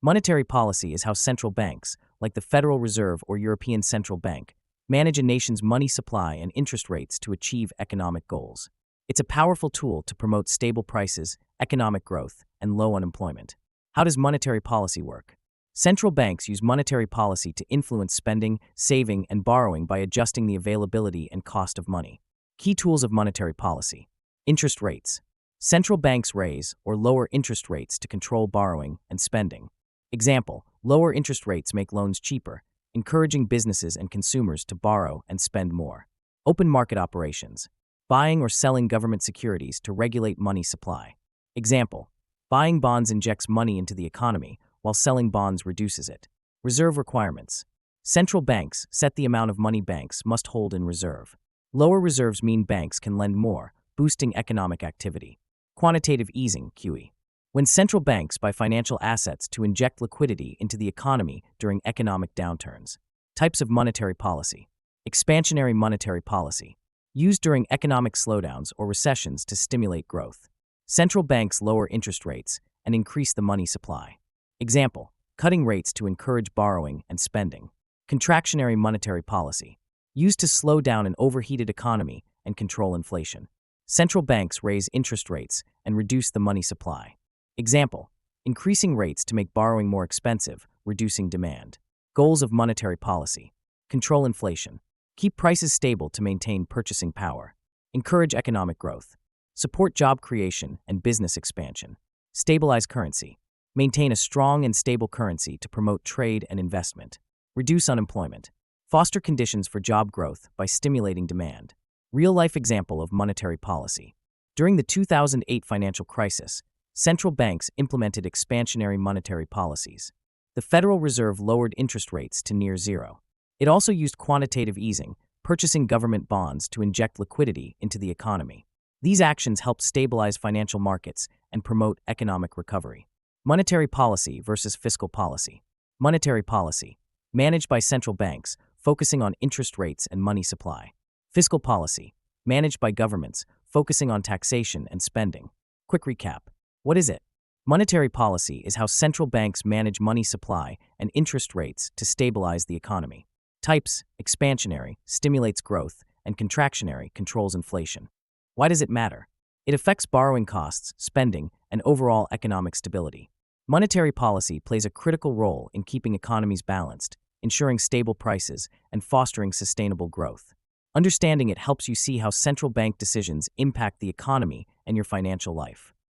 Monetary policy is how central banks, like the Federal Reserve or European Central Bank, manage a nation's money supply and interest rates to achieve economic goals. It's a powerful tool to promote stable prices, economic growth, and low unemployment. How does monetary policy work? Central banks use monetary policy to influence spending, saving, and borrowing by adjusting the availability and cost of money. Key tools of monetary policy. Interest rates. Central banks raise or lower interest rates to control borrowing and spending. Example, lower interest rates make loans cheaper, encouraging businesses and consumers to borrow and spend more. Open market operations. Buying or selling government securities to regulate money supply. Example, buying bonds injects money into the economy, while selling bonds reduces it. Reserve requirements. Central banks set the amount of money banks must hold in reserve. Lower reserves mean banks can lend more, boosting economic activity. Quantitative easing, QE. When central banks buy financial assets to inject liquidity into the economy during economic downturns. Types of monetary policy. Expansionary monetary policy. Used during economic slowdowns or recessions to stimulate growth. Central banks lower interest rates and increase the money supply. Example, cutting rates to encourage borrowing and spending. Contractionary monetary policy. Used to slow down an overheated economy and control inflation. Central banks raise interest rates and reduce the money supply. Example, increasing rates to make borrowing more expensive, reducing demand. Goals of monetary policy. Control inflation. Keep prices stable to maintain purchasing power. Encourage economic growth. Support job creation and business expansion. Stabilize currency. Maintain a strong and stable currency to promote trade and investment. Reduce unemployment. Foster conditions for job growth by stimulating demand. Real-life example of monetary policy. During the 2008 financial crisis, central banks implemented expansionary monetary policies. The Federal Reserve lowered interest rates to near zero. It also used quantitative easing, purchasing government bonds to inject liquidity into the economy. These actions helped stabilize financial markets and promote economic recovery. Monetary policy versus fiscal policy. Monetary policy, managed by central banks, focusing on interest rates and money supply. Fiscal policy, managed by governments, focusing on taxation and spending. Quick recap. What is it? Monetary policy is how central banks manage money supply and interest rates to stabilize the economy. Types: expansionary, stimulates growth, and contractionary, controls inflation. Why does it matter? It affects borrowing costs, spending, and overall economic stability. Monetary policy plays a critical role in keeping economies balanced, ensuring stable prices, and fostering sustainable growth. Understanding it helps you see how central bank decisions impact the economy and your financial life.